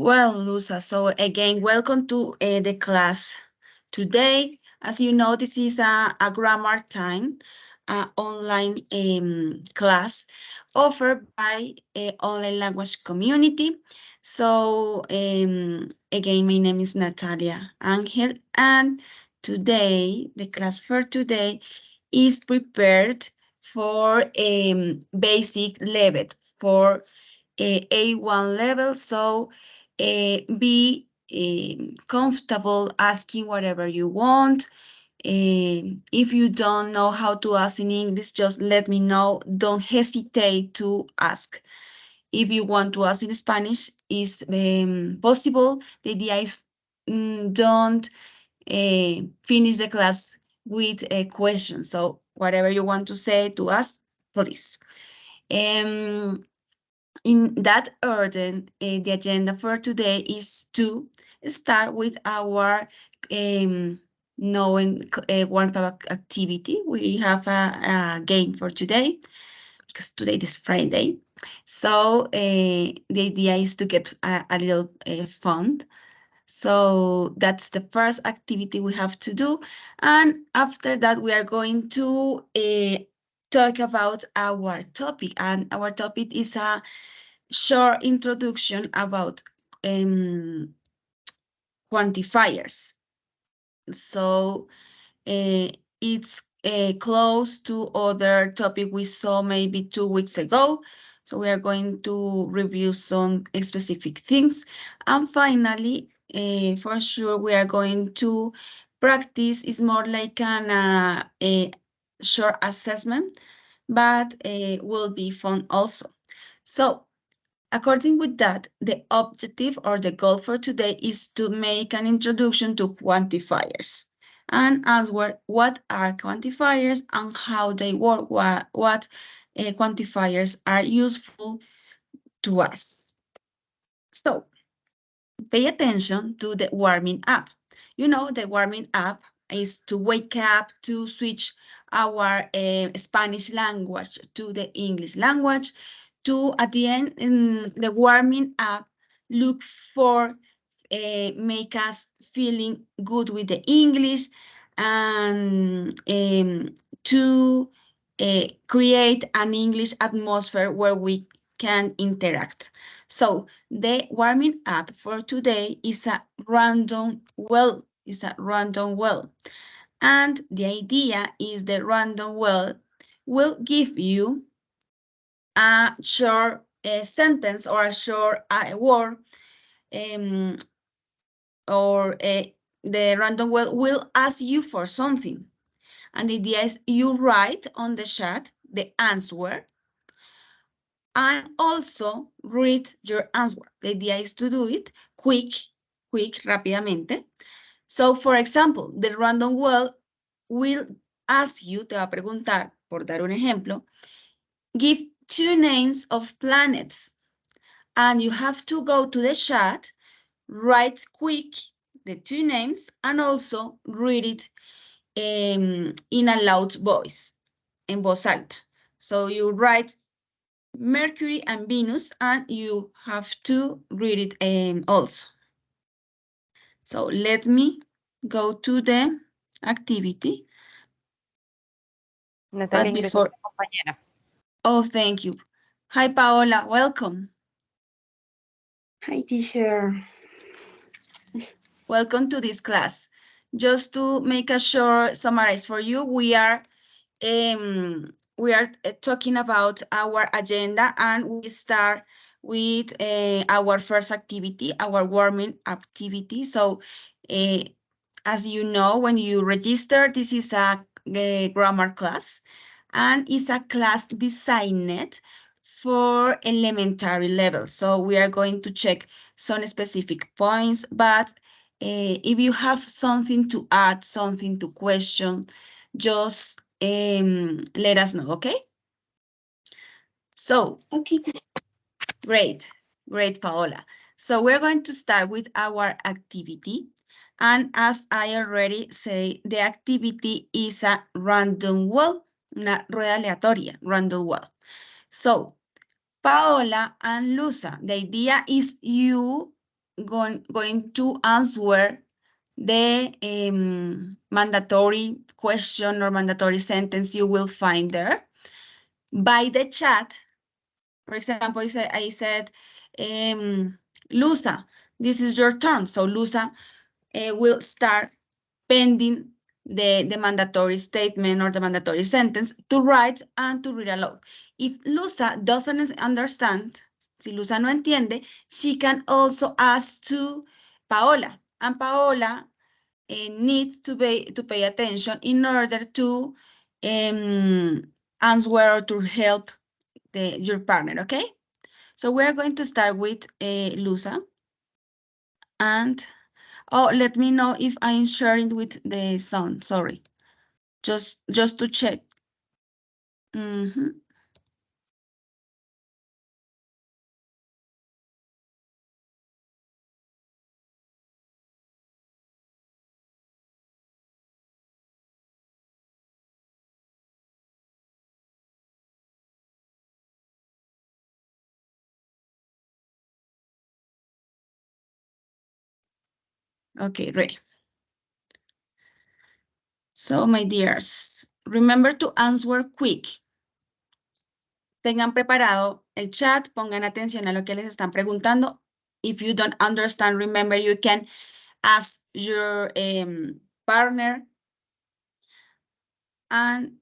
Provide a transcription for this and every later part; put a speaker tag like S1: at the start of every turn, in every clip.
S1: Well, Lusa, so again, welcome to the class. Today, as you know, this is a grammar time online class offered by online language community. So again, my name is Natalia Angel, and today, the class for today is prepared for basic level, for A1 level. So be comfortable asking whatever you want. If you don't know how to ask in English, just let me know. Don't hesitate to ask. If you want to ask in Spanish, is possible. The idea is don't finish the class with a question. So whatever you want to say to us, please. Um, in that order, the agenda for today is to start with our knowing one activity. We have a game for today because today is Friday. So the idea is to get a little fun. So that's the first activity we have to do. And after that, we are going to talk about our topic. And our topic is a short introduction about quantifiers. So it's close to other topic we saw maybe 2 weeks ago. So we are going to review some specific things. And finally, for sure, we are going to practice. Is more like a short assessment, but will be fun also. So according with that, the objective or the goal for today is to make an introduction to quantifiers and answer what are quantifiers and how they work, what quantifiers are useful to us. So pay attention to the warming up. You know, the warming up is to wake up, to switch our Spanish language to the English language, to at the end in the warming up look for make us feeling good with the English and to create an English atmosphere where we can interact. So the warming up for today is a random well, and the idea is the random well will give you a short sentence or a short word, or the random well will ask you for something. And the idea is you write on the chat the answer and also read your answer. The idea is to do it quick, rápidamente. So, for example, the random well will ask you, te va a preguntar, por dar un ejemplo, give 2 names of planets. And you have to go to the chat, write quick the 2 names, and also read it in a loud voice, en voz alta. So you write Mercury and Venus, and you have to read it also. So let me go to the activity.
S2: Natalia,
S1: But
S2: ingresó
S1: before,
S2: una compañera.
S1: oh, thank you. Hi, Paola, welcome.
S3: Hi, teacher.
S1: Welcome to this class. Just to make a short summarize for you, we are talking about our agenda, and we start with our first activity, our warming activity. So as you know, when you register, this is a grammar class, and it's a class designed for elementary level. So we are going to check some specific points, but if you have something to add, something to question, just let us know, okay? So,
S3: Okay.
S1: great, Paola. So we're going to start with our activity. And as I already say, the activity is a random well, una rueda aleatoria, random well. So Paola and Lusa, the idea is you going to answer the mandatory question or mandatory sentence you will find there. By the chat, for example, I said, Lusa, this is your turn. So Lusa will start pending the mandatory statement or the mandatory sentence to write and to read aloud. If Lusa doesn't understand, si Lusa no entiende, she can also ask to Paola. And Paola needs to pay attention in order to answer or to help your partner, okay? So we're going to start with Lusa. And, oh, let me know if I'm sharing with the sound, sorry. Just to check. Okay, ready. So, my dears, remember to answer quick. Tengan preparado el chat, pongan atención a lo que les están preguntando. If you don't understand, remember you can ask your partner. And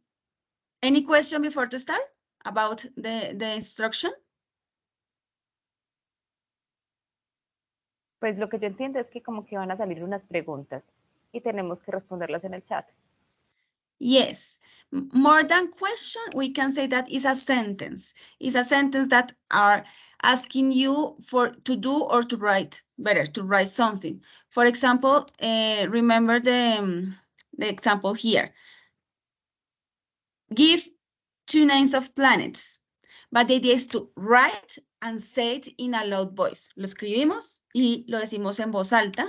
S1: any question before to start about the instruction?
S2: Pues lo que yo entiendo es que como que van a salir unas preguntas y tenemos que responderlas en el chat.
S1: Yes, more than question, we can say that is a sentence. It's a sentence that are asking you to do or to write, better, to write something. For example, remember the example here. Give 2 names of planets. But the idea is to write and say it in a loud voice. Lo escribimos y lo decimos en voz alta.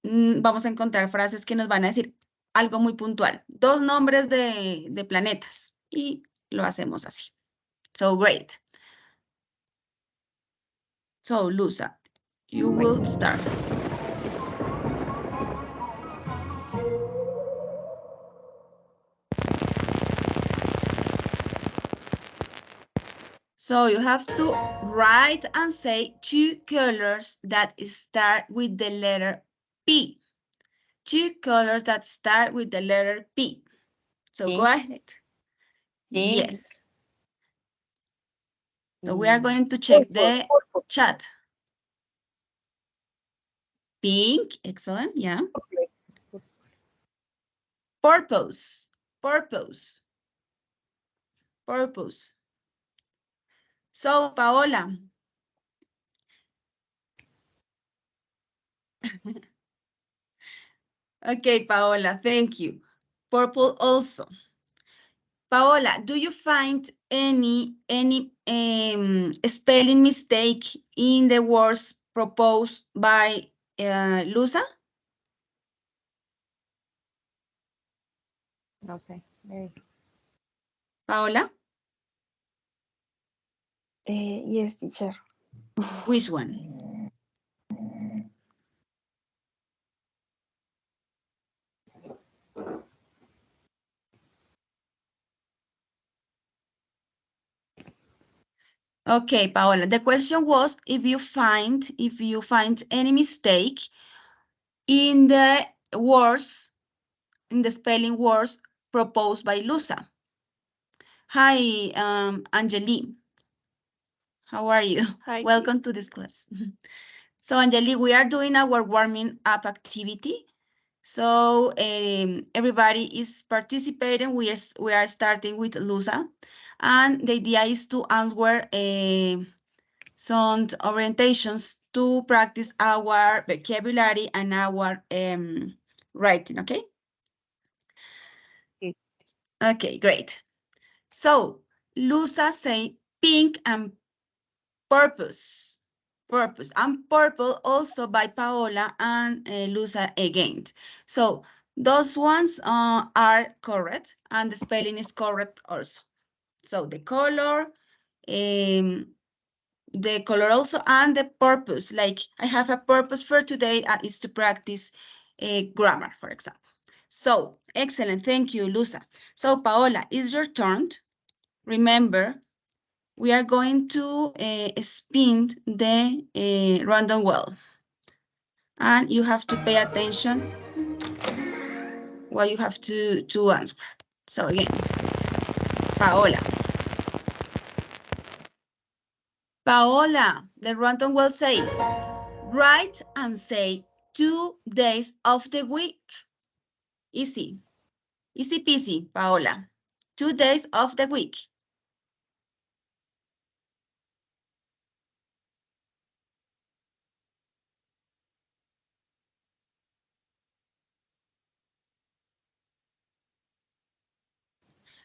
S1: Vamos a encontrar frases que nos van a decir algo muy puntual. 2 nombres de planetas. Y lo hacemos así. So, great. So, Lusa, you will start. So, you have to write and say 2 colors that start with the letter P. 2 colors that start with the letter P. So
S2: Pink.
S1: go ahead.
S2: Pink.
S1: Yes. So we are going to check the chat. Pink, excellent, yeah. Purpose, purpose, purpose. So, Paola. Okay, Paola, thank you. Purple also. Paola, do you find any spelling mistake in the words proposed by Lusa?
S2: No sé, maybe.
S1: Paola?
S3: Yes, teacher.
S1: Which one? Okay, Paola, the question was if you find any mistake in the words, in the spelling words proposed by Lusa. Hi, Angeli. How are you?
S3: Hi.
S1: Welcome to this class. So, Angeli, we are doing our warming up activity. So, everybody is participating. We are starting with Lusa. And the idea is to answer some orientations to practice our vocabulary and our writing, okay?
S2: Okay.
S1: Okay, great. So, Lusa say pink and purpose. Purpose and purple also by Paola and Lusa again. So, those ones are correct and the spelling is correct also. So, the color, the color also and the purpose. Like I have a purpose for today is to practice grammar, for example. So excellent, thank you, Lusa. So Paola, it's your turn. Remember, we are going to spin the random wheel. And you have to pay attention what you have to answer. So again, Paola. Paola, the random will say, write and say 2 days of the week. Easy. Easy peasy, Paola. 2 days of the week.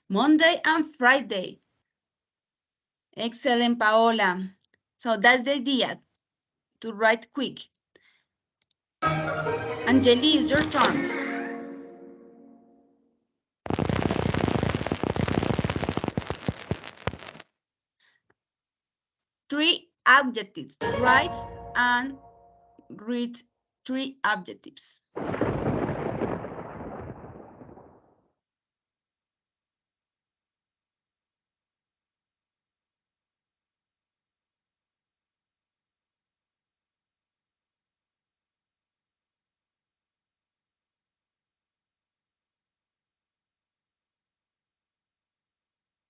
S1: Monday and Friday. Excellent, Paola. So that's the idea, to write quick. Angeli, it's your turn. Three adjectives. Write and read 3 adjectives.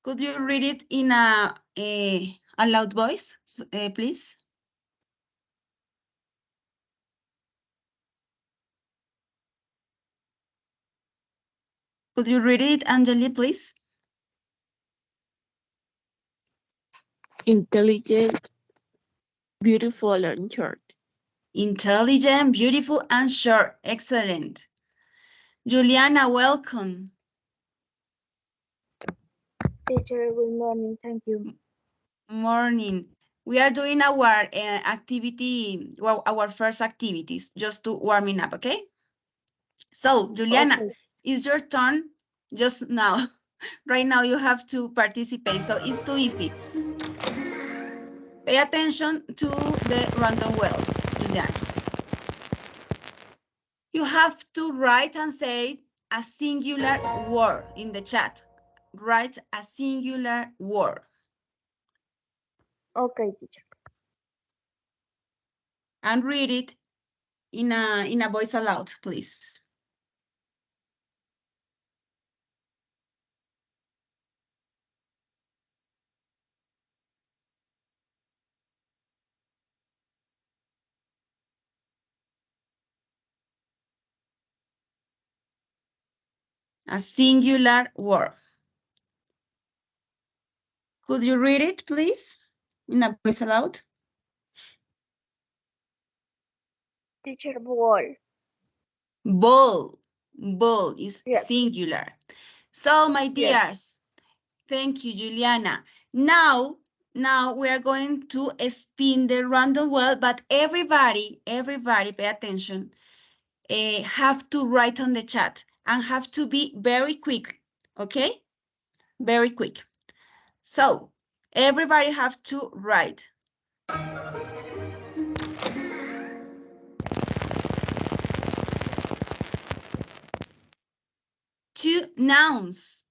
S1: Could you read it in a loud voice, please? Could you read it, Angeli, please?
S3: Intelligent, beautiful, and short.
S1: Intelligent, beautiful, and short. Excellent. Juliana, welcome.
S4: Teacher, good morning. Thank you.
S1: Morning. We are doing our activity, well, our first activities, just to warming up, okay? So, Juliana,
S4: Okay.
S1: it's your turn just now. Right now, you have to participate, so it's too easy. Pay attention to the random wheel, Juliana. You have to write and say a singular word in the chat. Write a singular word.
S4: Okay, teacher.
S1: And read it in a voice aloud, please. A singular word. Could you read it, please, in a voice aloud?
S4: Teacher, ball.
S1: Ball. Ball is
S4: Yes.
S1: singular. So, my
S4: Yes.
S1: dears, thank you, Juliana. Now we are going to spin the random wheel, but everybody pay attention. Have to write on the chat and have to be very quick, okay? Very quick. So, everybody have to write. Two nouns.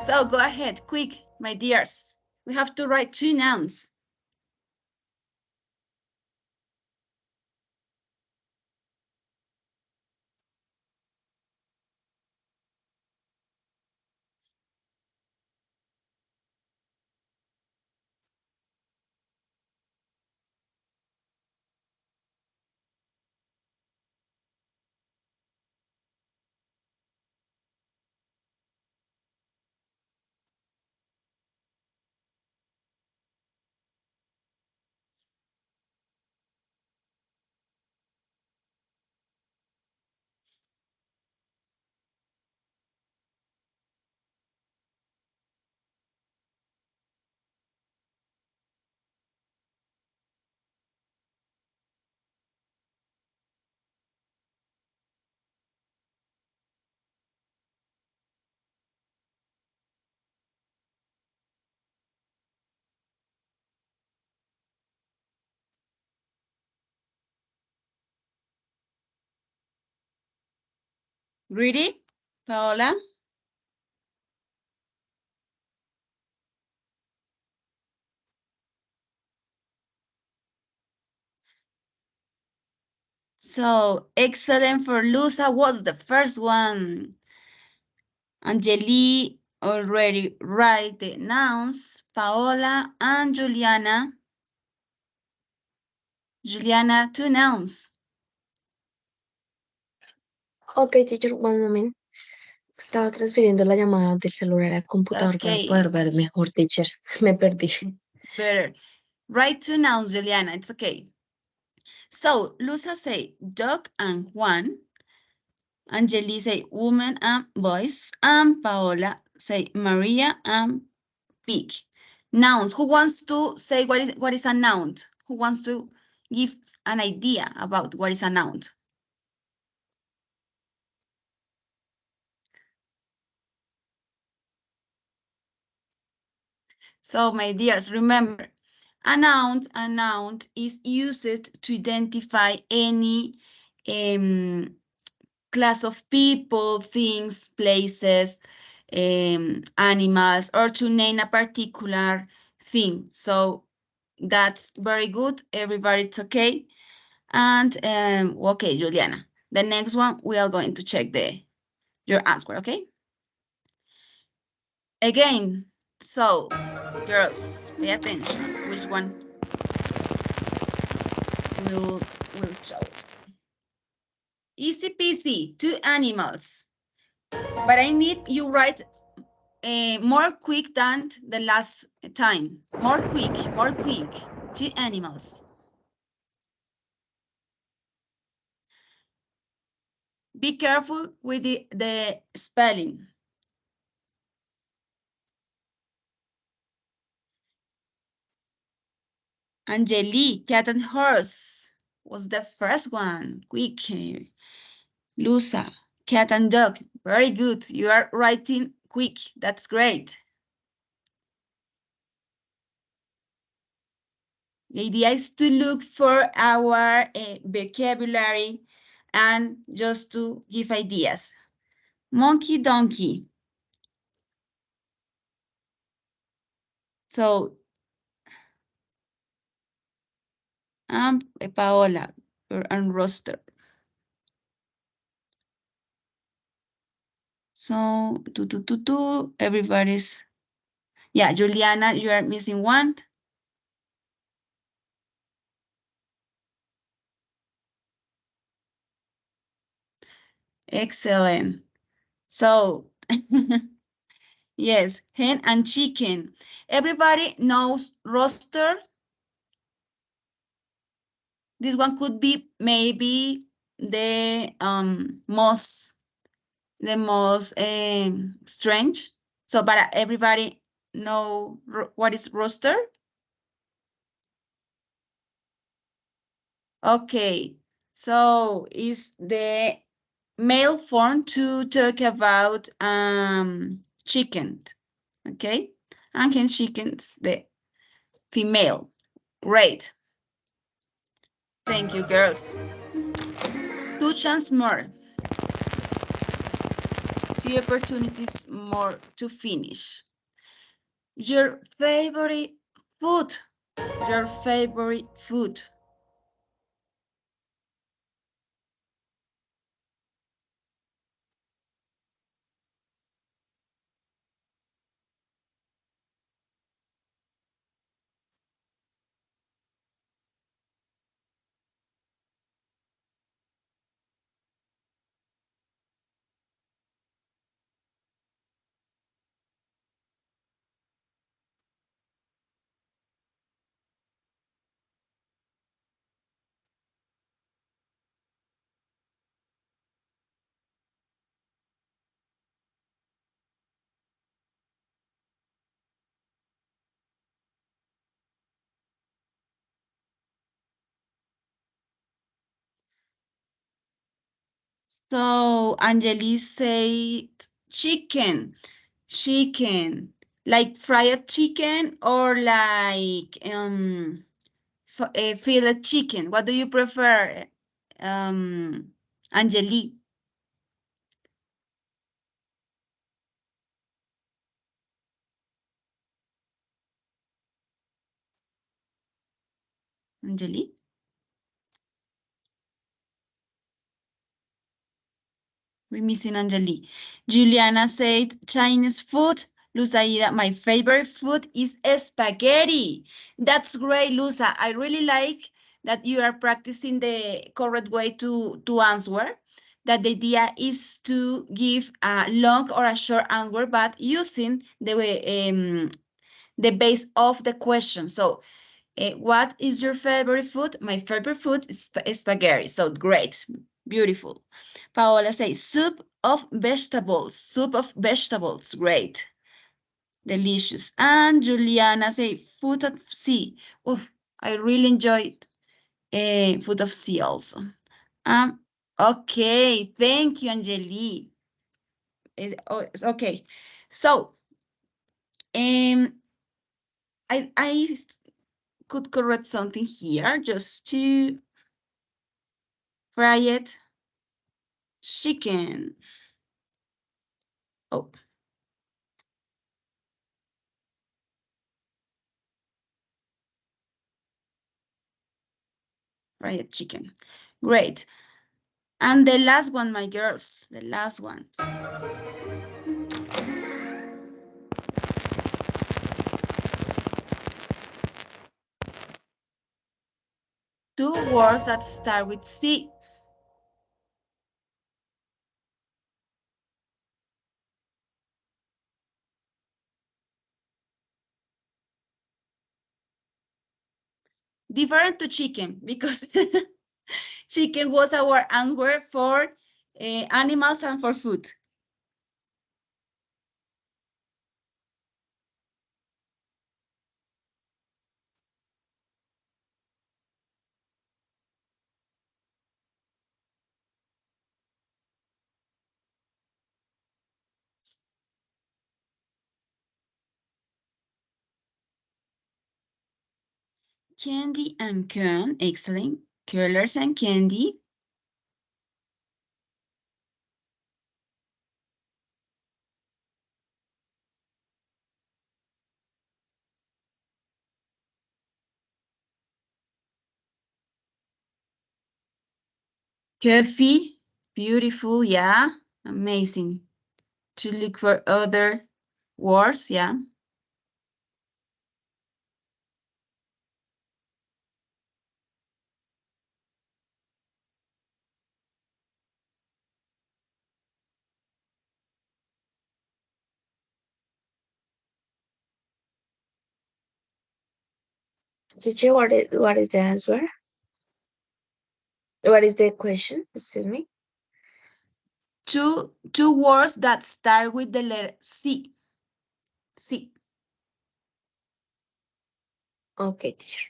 S1: So go ahead, quick, my dears. We have to write 2 nouns. Ready, Paola? So excellent for Lusa was the first one. Angeli already write the nouns. Paola and Juliana. Juliana, 2 nouns.
S5: Ok, teacher, one moment. Estaba transfiriendo la llamada del celular al computador para
S1: Okay.
S5: poder ver mejor, teacher. Me perdí.
S1: Better. Write 2 nouns, Juliana. It's okay. So, Lusa say dog and Juan. Angeli say woman and boys. And Paola say Maria and pig. Nouns. Who wants to say what is a noun? Who wants to give an idea about what is a noun? So, my dears, remember, a noun is used to identify any class of people, things, places, animals, or to name a particular thing. So that's very good. Everybody's okay. And okay, Juliana, the next one, we are going to check your answer, okay? Again, so girls, pay attention. Which one will show it? Easy peasy, 2 animals. But I need you write more quick than the last time. More quick, more quick. 2 animals. Be careful with the spelling. Angelique, cat and horse was the first one. Quick. Lusa, cat and dog. Very good. You are writing quick. That's great. The idea is to look for our vocabulary and just to give ideas. Monkey, donkey. So, Paola and roster. So, everybody's, yeah, Juliana, you are missing one. Excellent. So, yes, hen and chicken. Everybody knows roster. This one could be maybe the most strange. So, but everybody know what is roster? Okay, so is the male form to talk about chicken, okay? And hen chickens, the female. Great. Thank you, girls. 2 chances more. 3 opportunities more to finish. Your favorite food. Your favorite food. So Angeli said chicken. Chicken. Like fried chicken or like fillet chicken. What do you prefer, Angeli? Angeli? We're missing Angeli. Juliana said Chinese food. Lusaida, my favorite food is spaghetti. That's great, Lusa. I really like that you are practicing the correct way to answer. That the idea is to give a long or a short answer, but using the base of the question. So, what is your favorite food? My favorite food is spaghetti. So great, beautiful. Paola says soup of vegetables. Soup of vegetables. Great, delicious. And Juliana says food of sea. Oh, I really enjoyed food of sea also. Um, okay, thank you, Angeli. Okay, so I could correct something here just to fried chicken. Oh, fried chicken. Great. And the last one, my girls, the last one. Two words that start with C. Different to chicken because chicken was our answer for animals and for food. Candy and corn, excellent. Colors and candy. Coffee, beautiful, yeah, amazing. To look for other words, yeah.
S5: Teacher, what is the answer? What is the question? Excuse me.
S1: Two words that start with the letter C. C.
S5: Okay, teacher.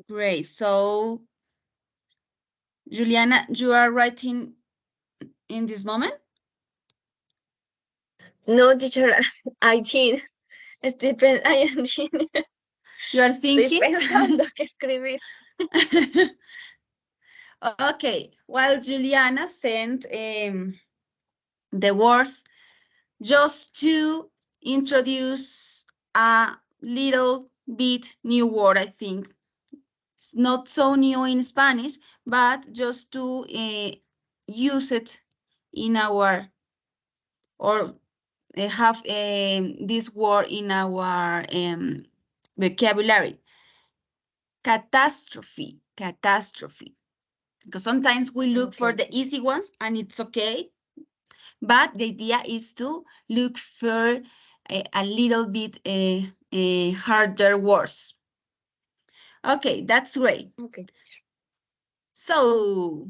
S1: Great. So, Juliana, you are writing in this moment?
S5: No, teacher, I think. I am
S1: You are
S5: estoy
S1: thinking?
S5: pensando qué escribir.
S1: Okay, while Juliana sent the words, just to introduce a little bit new word, I think. It's not so new in Spanish, but just to use it in our, or have this word in our vocabulary. Catastrophe, catastrophe. Because sometimes we look for the easy ones and it's okay, but the idea is to look for a little bit harder words. Okay, that's great.
S5: Okay, teacher.
S1: So,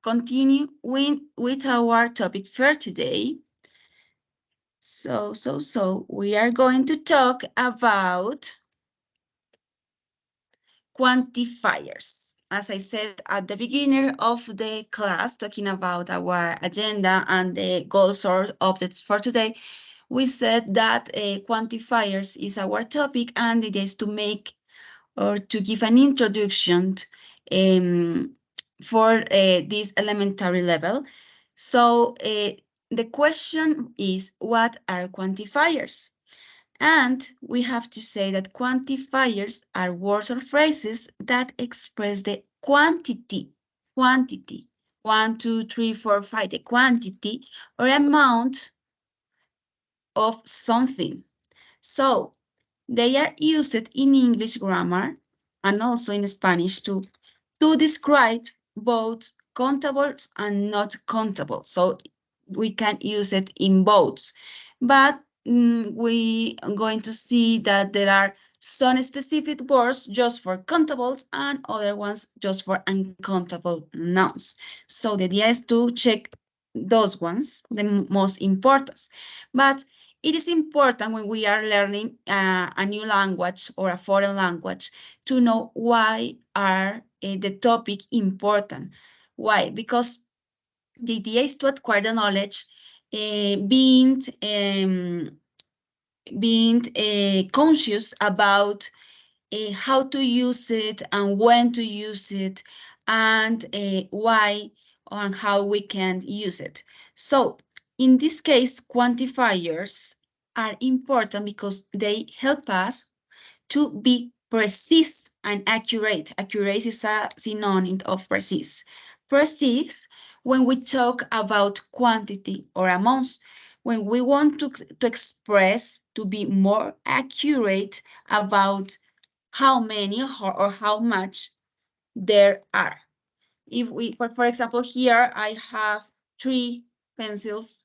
S1: continue with our topic for today. So, we are going to talk about quantifiers. as I said at the beginning of the class, talking about our agenda and the goals or objectives for today, we said that quantifiers is our topic, and it is to make or to give an introduction um, for this elementary level. So the question is, what are quantifiers? And we have to say that quantifiers are words or phrases that express the quantity, 1, 2, 3, 4, 5, the quantity or amount of something. So they are used in English grammar and also in Spanish too, to describe both countables and not countable. So we can use it in both. But we are going to see that there are some specific words just for countables and other ones just for uncountable nouns. So the idea is to check those ones, the most important. But it is important when we are learning a new language or a foreign language to know why are the topic important. Why? Because the idea is to acquire the knowledge, being conscious about how to use it and when to use it, and why and how we can use it. So in this case, quantifiers are important because they help us to be precise and accurate. Accurate is a synonym of precise. Precise when we talk about quantity or amounts, when we want to express, to be more accurate about how many or how much there are. If we, for example, here I have 3 pencils.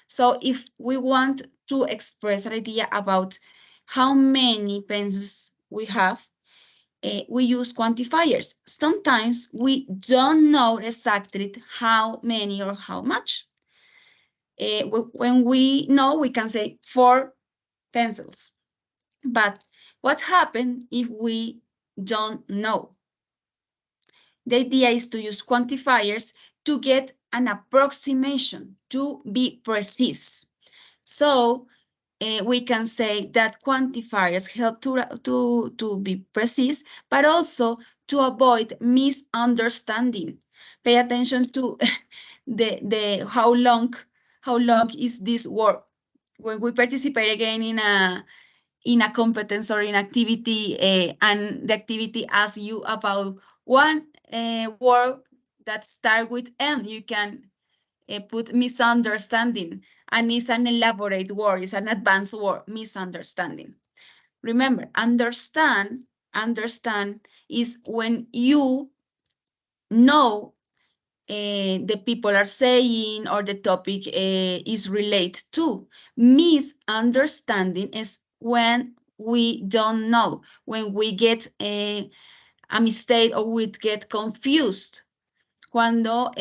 S1: So if we want to express an idea about how many pencils we have, we use quantifiers. Sometimes we don't know exactly how many or how much. When we know, we can say 4 pencils. But what happens if we don't know? The idea is to use quantifiers to get an approximation, to be precise. So we can say that quantifiers help to be precise, but also to avoid misunderstanding. Pay attention to the how long is this word. When we participate again in a competence or in activity, and the activity asks you about one word that start with M, you can put misunderstanding, and it's an elaborate word, it's an advanced word, misunderstanding. Remember, understand is when you know the people are saying or the topic is related to. Misunderstanding is when we don't know, when we get a mistake or we get confused. Cuando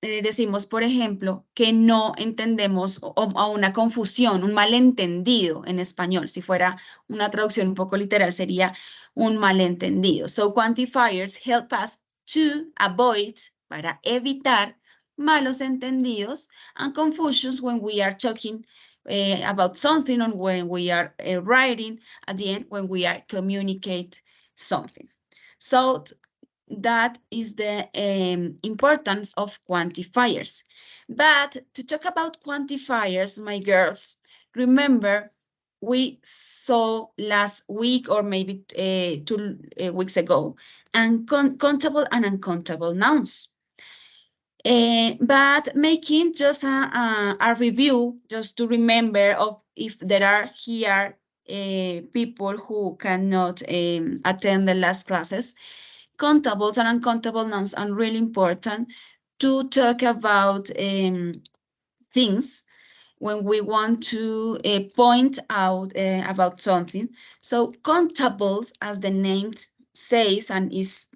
S1: decimos, por ejemplo, que no entendemos o una confusión, un malentendido en español. Si fuera una traducción un poco literal, sería un malentendido. So quantifiers help us to avoid, para evitar malos entendidos and confusions when we are talking about something or when we are writing, at the end, when we are communicate something. So that is the importance of quantifiers. But to talk about quantifiers, my girls, remember we saw last week or maybe 2 weeks ago, countable and uncountable nouns. But making just a review, just to remember of if there are here people who cannot attend the last classes. Countables and uncountable nouns are really important to talk about things when we want to point out about something. So countables, as the name says and is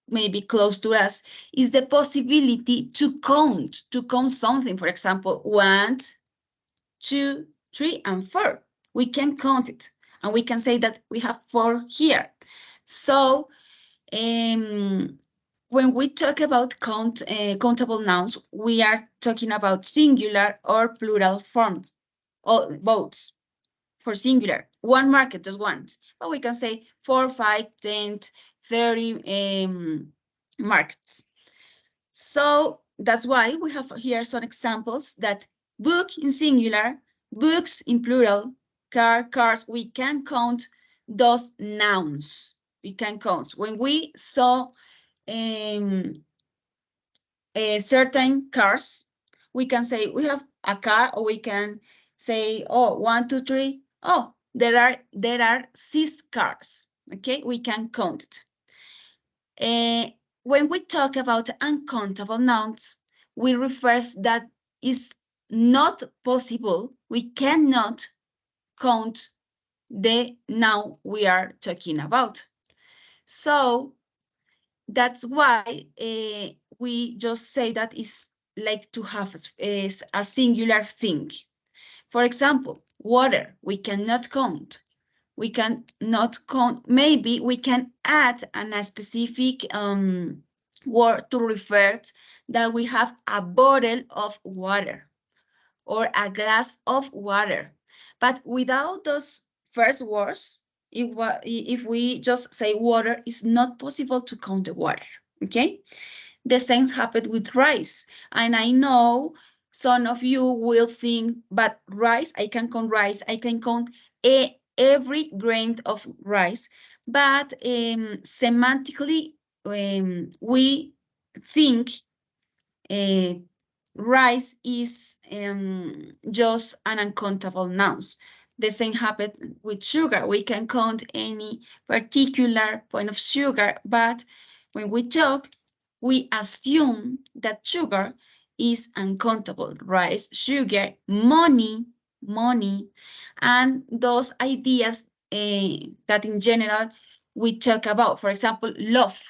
S1: maybe close to us, is the possibility to count something. For example, 1, 2, 3, and 4. We can count it, and we can say that we have 4 here. So when we talk about countable nouns, we are talking about singular or plural forms, or both. For singular, one market, just one. But we can say 4, 5, 10, 30 markets. So that's why we have here some examples that book in singular, books in plural, cars, we can count those nouns. We can count. When we saw certain cars, we can say we have a car, or we can say, oh, 1, 2, 3. Oh, there are 6 cars. Okay, we can count it. When we talk about uncountable nouns, we refer that is not possible. We cannot count the noun we are talking about. So that's why we just say that is like to have a singular thing. For example, water, we cannot count. We cannot count. Maybe we can add a specific word to refer that we have a bottle of water or a glass of water. But without those first words, if we just say water, it's not possible to count the water, okay? The same happened with rice. And I know some of you will think, but rice, I can count rice, I can count every grain of rice. But semantically, we think rice is just an uncountable nouns. The same happened with sugar. We can count any particular point of sugar, but when we talk, we assume that sugar is uncountable. Rice, sugar, money, and those ideas that in general we talk about. For example, love.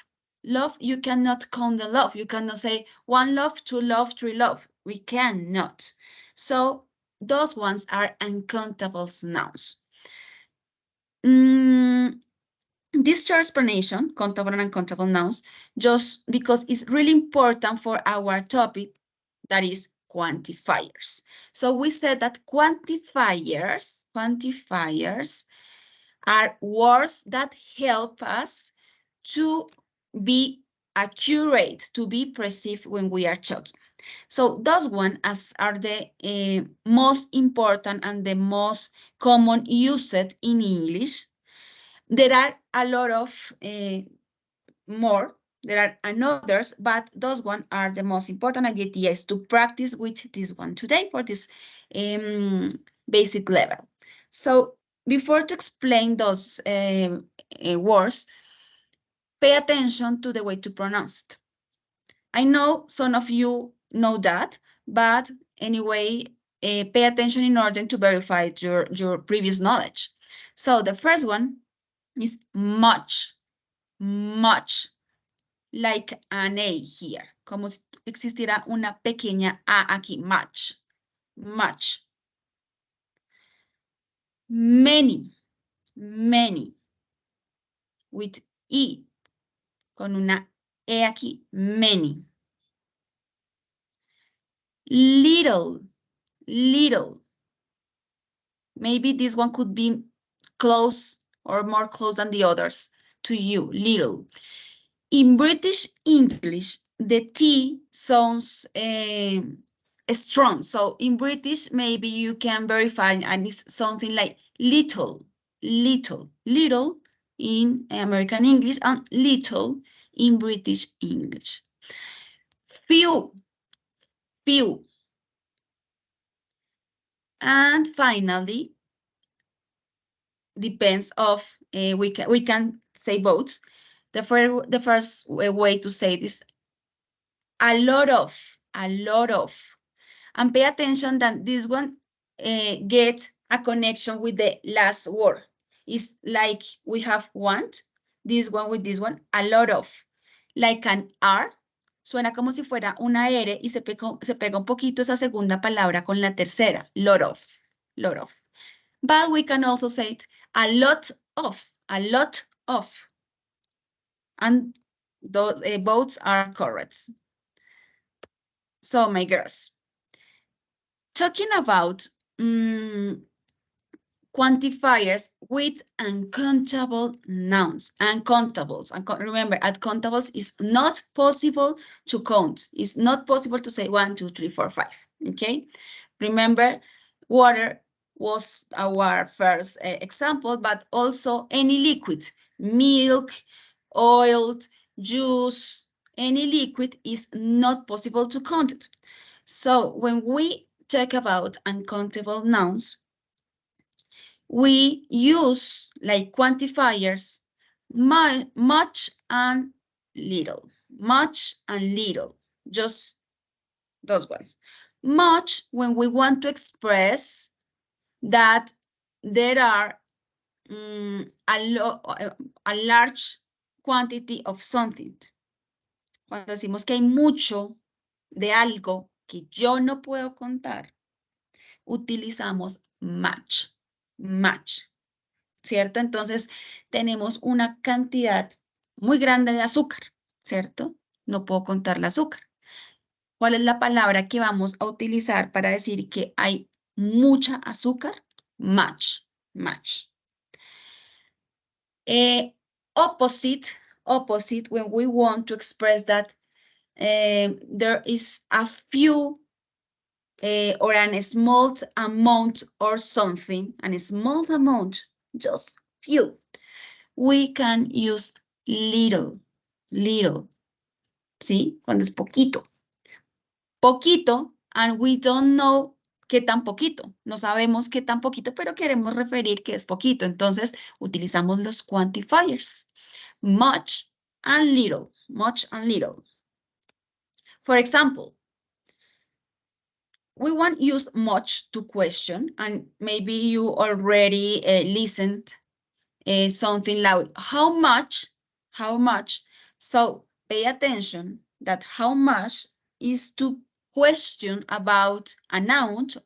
S1: Love, you cannot count the love. You cannot say 1 love, 2 love, 3 love. We cannot. So those ones are uncountable nouns. This short explanation, countable and uncountable nouns, just because it's really important for our topic, that is quantifiers. So we said that quantifiers are words that help us to be accurate, to be precise when we are talking. So those ones are the most important and the most common used in English. There are a lot of more. There are others, but those ones are the most important. And the idea is to practice with this one today for this basic level. So before to explain those words, pay attention to the way to pronounce it. I know some of you know that, but anyway, pay attention in order to verify your previous knowledge. So the first one is much, like an A here, como si existiera una pequeña A aquí, much. Many, with E, con una E aquí, many. Little. Maybe this one could be close or more close than the others to you, little. In British English, the T sounds strong. So in British, maybe you can verify and it's something like little in American English and little in British English. Few. And finally, depends of, we can say both. The first way to say this, a lot of. And pay attention that this one get a connection with the last word. It's like we have want, this one with this one, a lot of. Like an R, suena como si fuera una R y se pega un poquito esa segunda palabra con la tercera, lot of. But we can also say it, a lot of. And Those both are correct. So, my girls, talking about quantifiers with uncountable nouns. Uncountables. Remember, uncountables is not possible to count. It's not possible to say 1, 2, 3, 4, 5. Okay? Remember, water was our first example, but also any liquid, milk, oil, juice, any liquid is not possible to count it. So when we talk about uncountable nouns, we use like quantifiers much and little, much and little, just those ones. Much when we want to express that there are a large quantity of something. Cuando decimos que hay mucho de algo que yo no puedo contar, utilizamos much, much. ¿Cierto? Entonces, tenemos una cantidad muy grande de azúcar, ¿cierto? No puedo contar el azúcar. ¿Cuál es la palabra que vamos a utilizar para decir que hay mucha azúcar? Much, much. Opposite, when we want to express that there is a few or a small amount or something, a small amount, just few, we can use little, little, ¿sí? Cuando es poquito. Poquito, and we don't know qué tan poquito. No sabemos qué tan poquito, pero queremos referir que es poquito. Entonces, utilizamos los quantifiers. Much and little, much and little. For example, we won't use much to question, and maybe you already listened something loud. How much? How much? So pay attention that how much is to question about an amount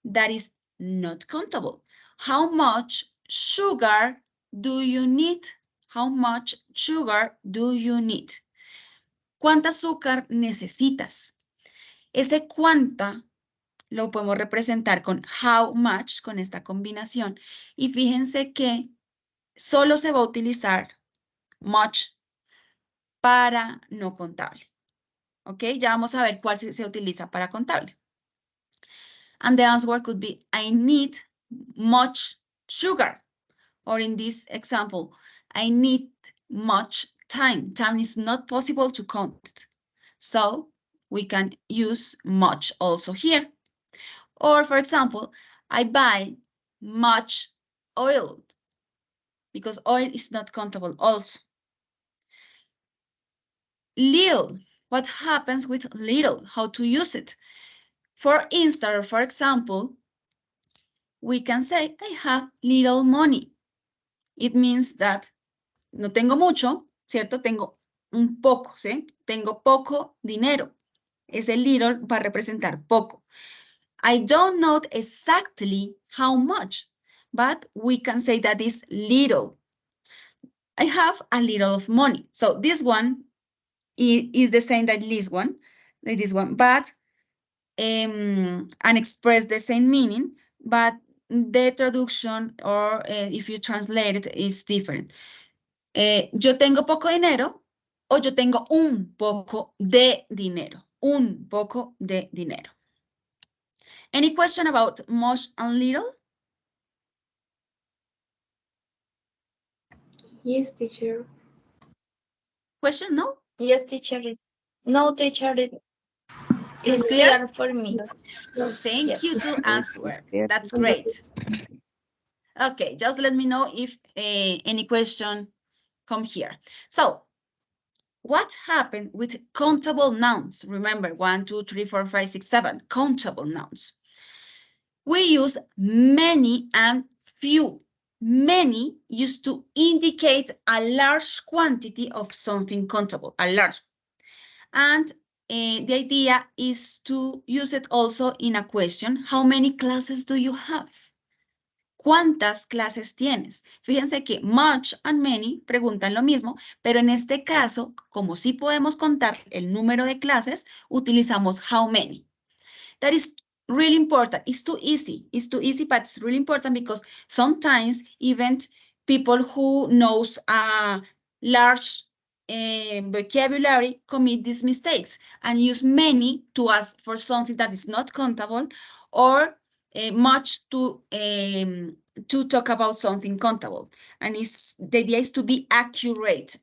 S1: that is not countable. How much sugar do you need? How much sugar do you need? ¿Cuánta azúcar necesitas? Ese cuánta lo podemos representar con how much, con esta combinación. Y fíjense que solo se va a utilizar much para no contable. ¿Ok? Ya vamos a ver cuál se utiliza para contable. And the answer could be, I need much sugar. Or in this example, I need much time. Time is not possible to count. So we can use much also here. Or for example, I buy much oil because oil is not countable also. Little, what happens with little? How to use it? For instance, or for example, we can say, I have little money. It means that no tengo mucho, ¿cierto? Tengo un poco, ¿sí? Tengo poco dinero. Ese little va a representar poco. I don't know exactly how much, but we can say that is little. I have a little of money. So this one is the same that this one, but and express the same meaning, but the traduction or if you translate it is different. Yo tengo poco dinero o yo tengo un poco de dinero. Un poco de dinero. Any question about much and little?
S5: Yes, teacher.
S1: Question, no?
S4: Yes, teacher. No, teacher.
S1: It's
S4: It's
S1: clear?
S4: clear for me.
S1: Thank you to answer. That's great. Okay, just let me know if any question come here. So, what happened with countable nouns? Remember, 1, 2, 3, 4, 5, 6, 7, countable nouns. We use many and few. Many used to indicate a large quantity of something countable, a large. And the idea is to use it also in a question. How many classes do you have? ¿cuántas clases tienes? Fíjense que much and many preguntan lo mismo, pero en este caso, como sí podemos contar el número de clases, utilizamos how many. That is really important. It's too easy. It's too easy, but it's really important because sometimes even people who knows a large vocabulary commit these mistakes and use many to ask for something that is not countable or much to talk about something countable. And the idea is to be accurate,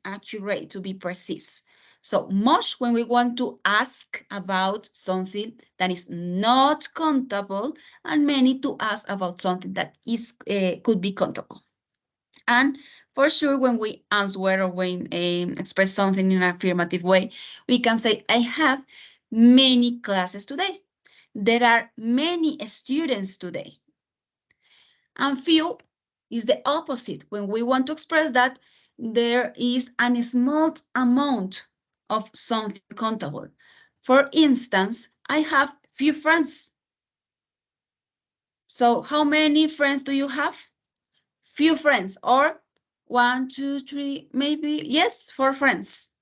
S1: to be precise. So much when we want to ask about something that is not countable, and many to ask about something that is could be countable. And for sure, when we answer or when express something in an affirmative way, we can say, I have many classes today. There are many students today. And few is the opposite. When we want to express that there is a small amount of something countable. For instance, I have few friends. So how many friends do you have? Few friends, or 1, 2, 3, maybe, yes, 4 friends.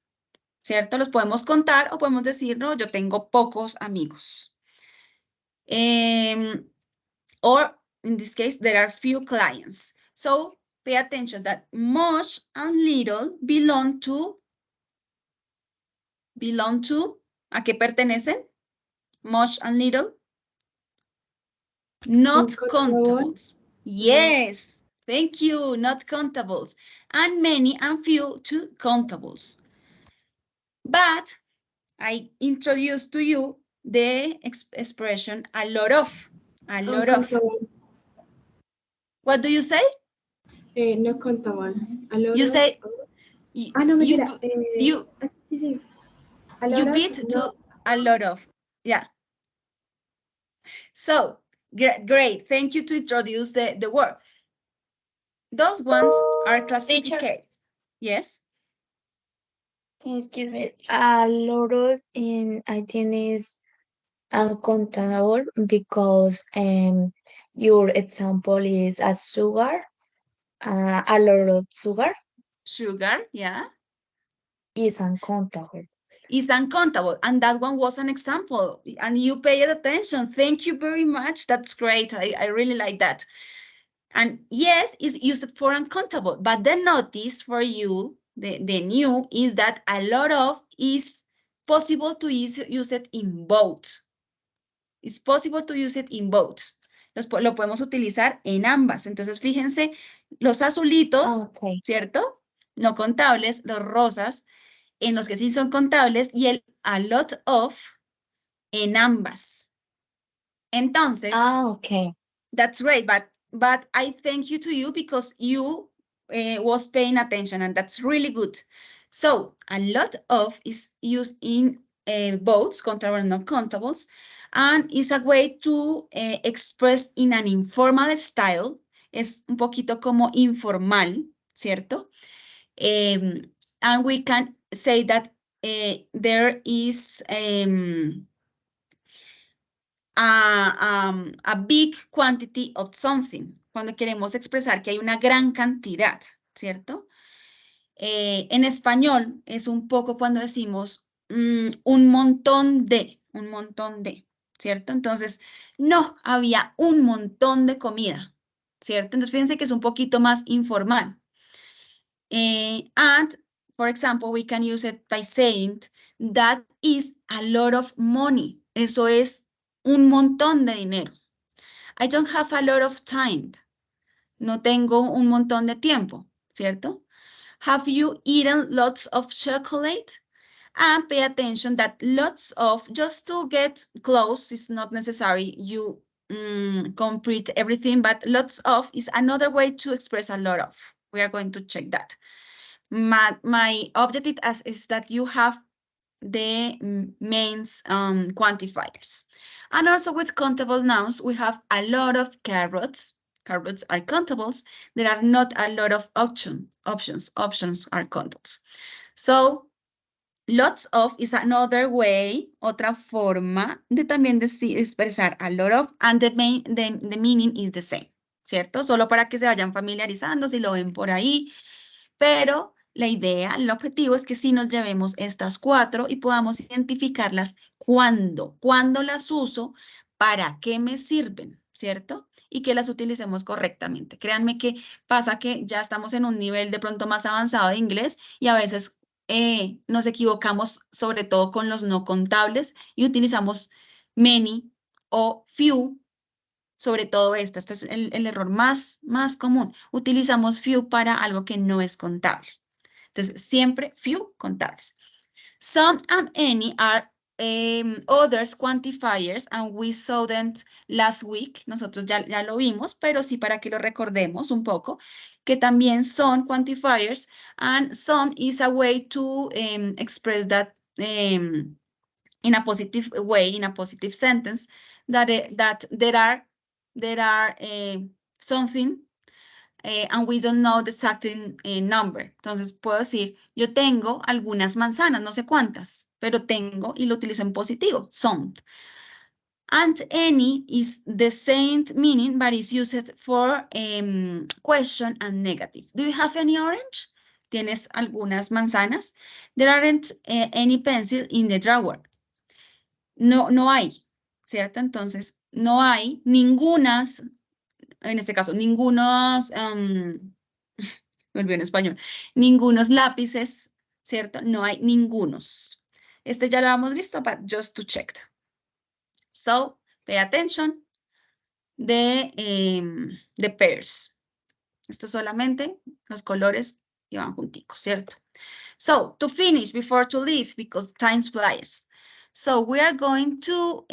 S1: ¿Cierto? Los podemos contar o podemos decir, no, yo tengo pocos amigos. Or in this case, there are few clients. So pay attention that much and little belong to, ¿a qué pertenecen? Much and little. Not countables. Yes, thank you, not countables. And many and few to countables. But I introduced to you the expression a lot of. A lot of. What do you say?
S6: No countable. A lot
S1: You
S6: of-
S1: say
S6: no, mentira.
S1: you
S6: Sí, sí. A lot
S1: you
S6: of,
S1: beat
S6: no.
S1: to a lot of. Yeah. So great. Thank you to introduce the word. Those ones are classified. Yes.
S5: Excuse me. A lot of in I think is uncountable because your example is a sugar, a lot of sugar
S1: Sugar, yeah,
S5: is uncountable.
S1: is uncountable. And that one was an example. And you paid attention. Thank you very much. That's great. I really like that. And yes, is used for uncountable. But the notice for you, the new, is that a lot of is possible to use it in both. It's possible to use it in both. Lo podemos utilizar en ambas. Entonces, fíjense, los azulitos,
S5: Okay.
S1: ¿cierto? No contables, los rosas, en los que sí son contables, y el a lot of en ambas. Entonces,
S5: Okay.
S1: that's great, but I thank you to you because you was paying attention, and that's really good. So a lot of is used in both countable and non countables, and is a way to express in an informal style. Es un poquito como informal, ¿cierto? And we can say that there is a big quantity of something, cuando queremos expresar que hay una gran cantidad, ¿cierto? En español es un poco cuando decimos un montón de, ¿cierto? Entonces, no, había un montón de comida, ¿cierto? Entonces, fíjense que es un poquito más informal. And, for example, we can use it by saying that is a lot of money. Eso es un montón de dinero. I don't have a lot of time. No tengo un montón de tiempo, ¿cierto? Have you eaten lots of chocolate? And pay attention that lots of, just to get close, is not necessary you complete everything, but lots of is another way to express a lot of. We are going to check that. My objective is that you have the main quantifiers. And also with countable nouns, we have a lot of carrots. Carrots are countables. There are not a lot of options. Options are countables. So, lots of is another way, otra forma de también expresar a lot of, and the meaning is the same. ¿cierto? Solo para que se vayan familiarizando, si lo ven por ahí. Pero la idea, el objetivo es que sí nos llevemos estas 4 y podamos identificarlas cuándo las uso, para qué me sirven, ¿cierto? Y que las utilicemos correctamente. Créanme que pasa que ya estamos en un nivel de pronto más avanzado de inglés y a veces nos equivocamos sobre todo con los no contables y utilizamos many o few, sobre todo este es el error más común. Utilizamos few para algo que no es contable. Entonces, siempre few contables. Some and any are others quantifiers, and we saw them last week. Nosotros ya lo vimos, pero sí para que lo recordemos un poco, que también son quantifiers, and some is a way to express that in a positive way, in a positive sentence, that there are something and we don't know the exact number. Entonces puedo decir, yo tengo algunas manzanas, no sé cuántas, pero tengo y lo utilizo en positivo, some. And any is the same meaning, but is used for question and negative. Do you have any orange? ¿Tienes algunas manzanas? There aren't any pencil in the drawer. No hay, ¿cierto? Entonces, no hay ningunas, en este caso, ningunos, me olvidé en español, ningunos lápices, ¿cierto? No hay ningunos. Este ya lo hemos visto, but just to check. So, pay attention de pairs. Esto solamente los colores que van junticos, ¿cierto? So, to finish, before to leave, because time flies. So, we are going to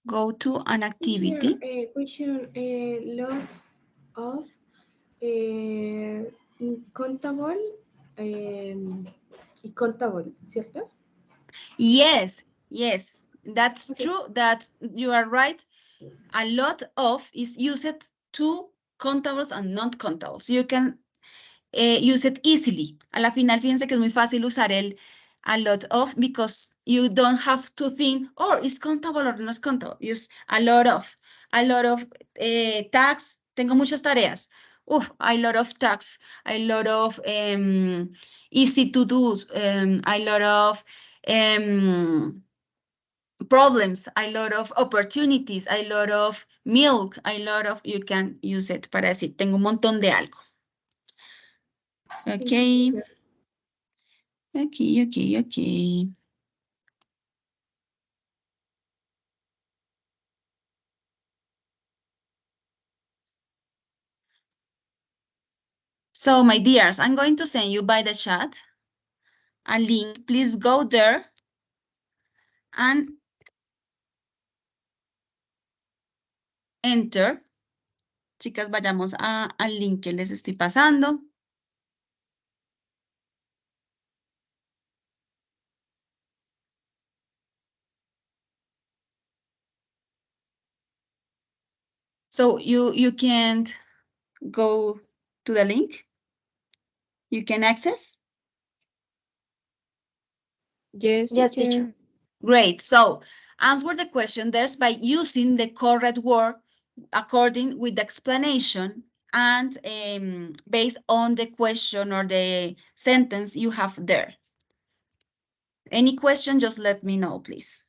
S1: go to an activity.
S6: Which lot of uncountable y contable, ¿cierto?
S1: Yes, that's
S6: Okay.
S1: true. That you are right. A lot of is used to contables and non-contables. You can use it easily. A la final, fíjense que es muy fácil usar el a lot of because you don't have to think, oh, is countable or not countable. Use a lot of. A lot of tags. Tengo muchas tareas. A lot of tags. A lot of easy to do. A lot of problems, a lot of opportunities, a lot of milk, a lot of, you can use it para decir, tengo un montón de algo. Ok. Ok. So, my dears, I'm going to send you by the chat a link. Please go there and enter. Chicas, vayamos al link que les estoy pasando. So, you can't go to the link. You can access.
S3: Yes,
S5: Yes,
S3: teacher.
S5: teacher.
S1: Great. So answer the question there's by using the correct word according with the explanation and based on the question or the sentence you have there. Any question, just let me know, please.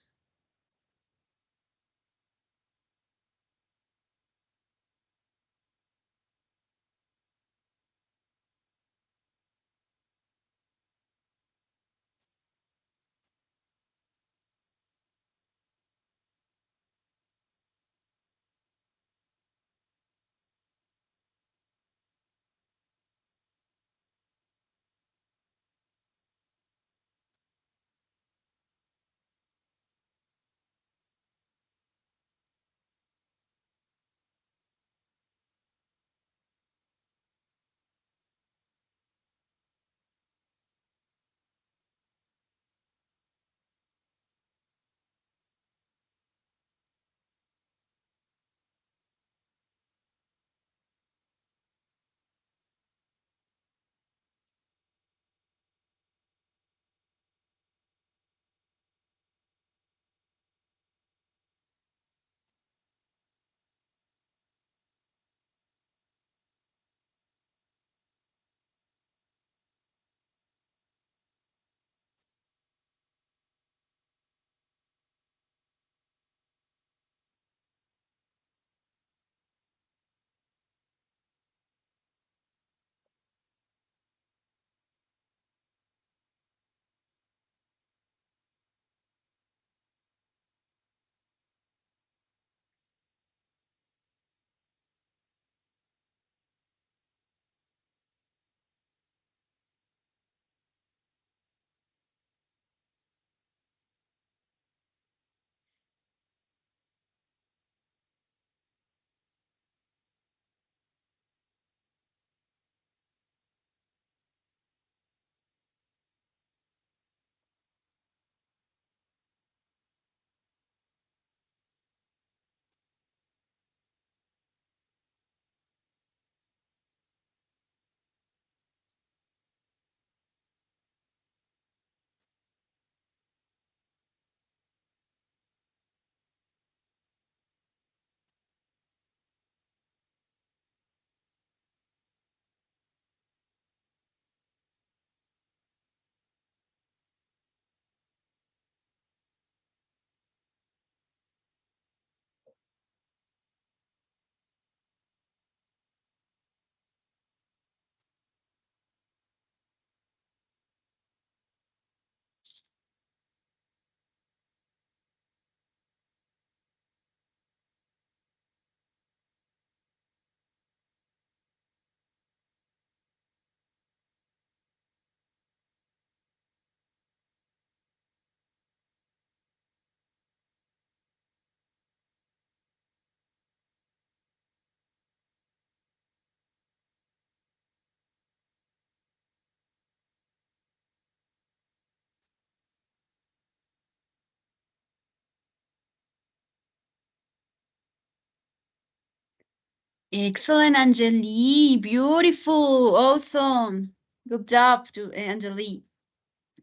S1: Excellent, Angeli. Beautiful. Awesome. Good job, to Angeli.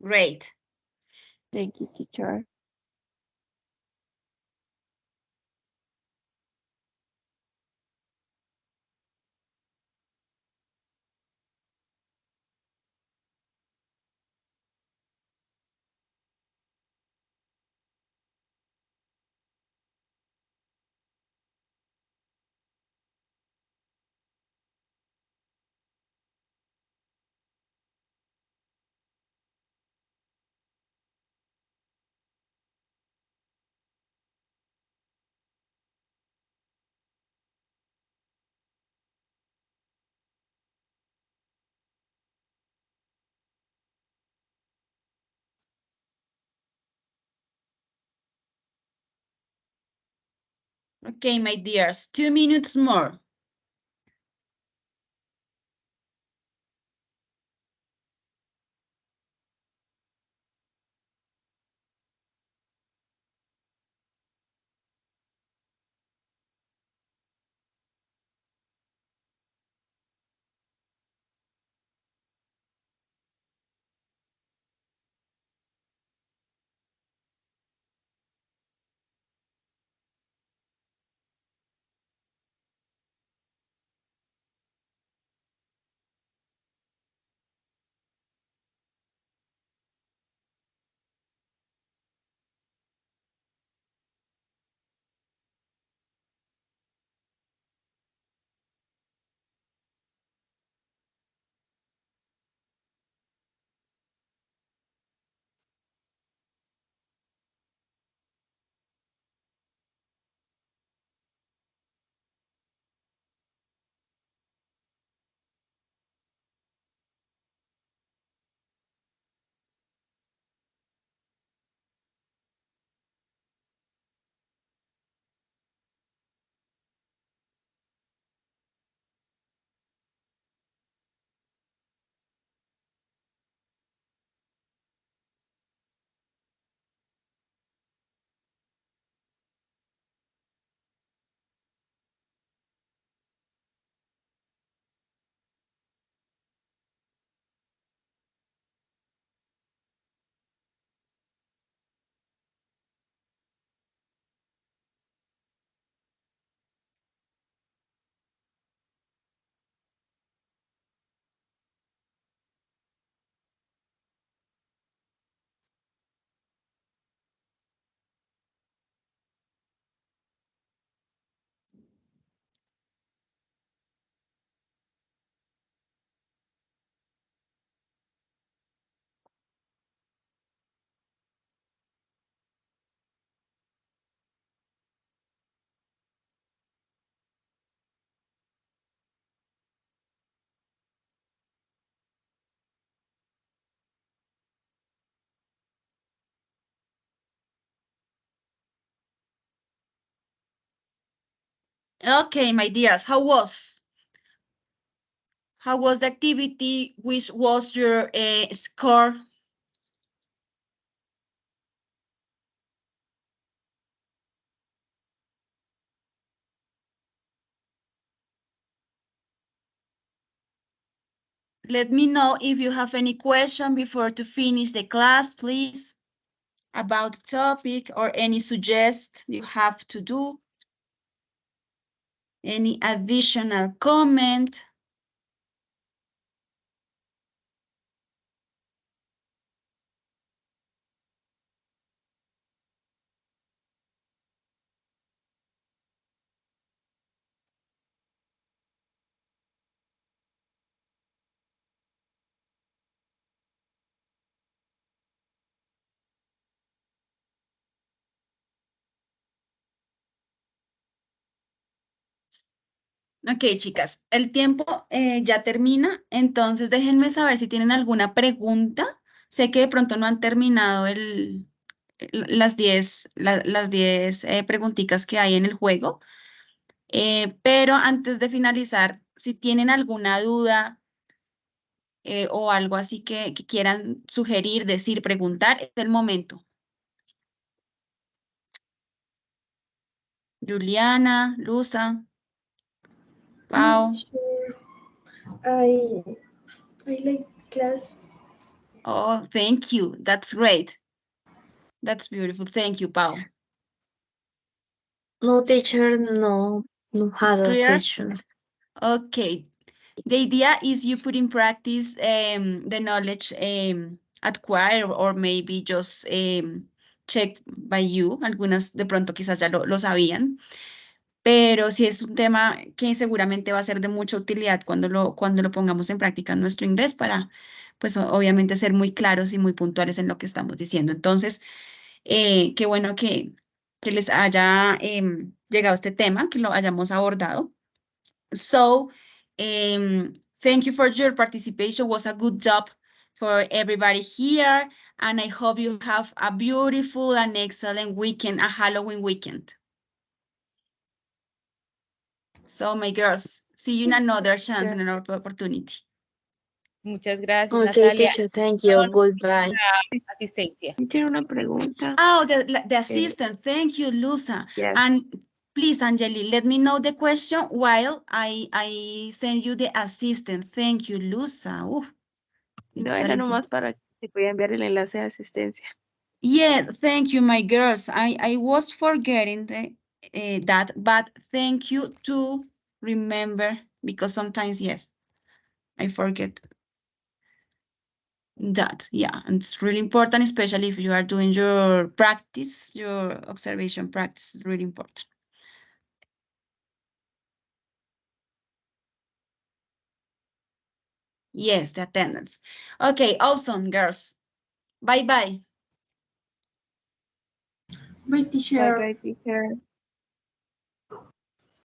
S1: Great.
S3: Thank you, teacher.
S1: Okay, my dears, 2 minutes more. Okay, my dears, how was? How was the activity? Which was your score? Let me know if you have any question before to finish the class, please, about the topic or any suggest you have to do. Any additional comment? Ok, chicas, el tiempo ya termina, entonces déjenme saber si tienen alguna pregunta. Sé que de pronto no han terminado las 10 las 10 preguntitas que hay en el juego, pero antes de finalizar, si tienen alguna duda o algo así que quieran sugerir, decir, preguntar, es el momento. Juliana, Luza. Pau.
S6: Teacher, I like class.
S1: Oh, thank you. That's great. That's beautiful. Thank you, Pau.
S5: No, teacher, no
S1: It's
S5: had a
S1: clear?
S5: question.
S1: Okay. The idea is you put in practice the knowledge acquired or maybe just check by you. Algunas de pronto quizás ya lo sabían, pero sí es un tema que seguramente va a ser de mucha utilidad cuando lo pongamos en práctica en nuestro inglés para, pues obviamente ser muy claros y muy puntuales en lo que estamos diciendo. Entonces, qué bueno que les haya llegado este tema, que lo hayamos abordado. So, thank you for your participation. Was a good job for everybody here. And I hope you have a beautiful and excellent weekend, a Halloween weekend. So, my girls, see you in another chance and another opportunity.
S2: Muchas gracias,
S5: Okay,
S2: Natalia.
S5: teacher, thank you. Goodbye.
S2: La asistencia.
S3: Tiene una pregunta.
S1: Oh, the assistant. Thank you, Lusa.
S3: Yes.
S1: And please, Angeli, let me know the question while I send you the assistant. Thank you, Lusa.
S3: No,
S1: It's a
S3: era
S1: little-
S3: nomás para que te voy a enviar el enlace de asistencia.
S1: Yes, thank you, my girls. I was forgetting that, but thank you to remember because sometimes, yes, I forget that. Yeah, and it's really important, especially if you are doing your practice, your observation practice, really important. Yes, the attendance. Okay, awesome, girls. Bye-bye.
S6: Bye,
S3: Bye
S6: teacher.
S3: bye, teacher.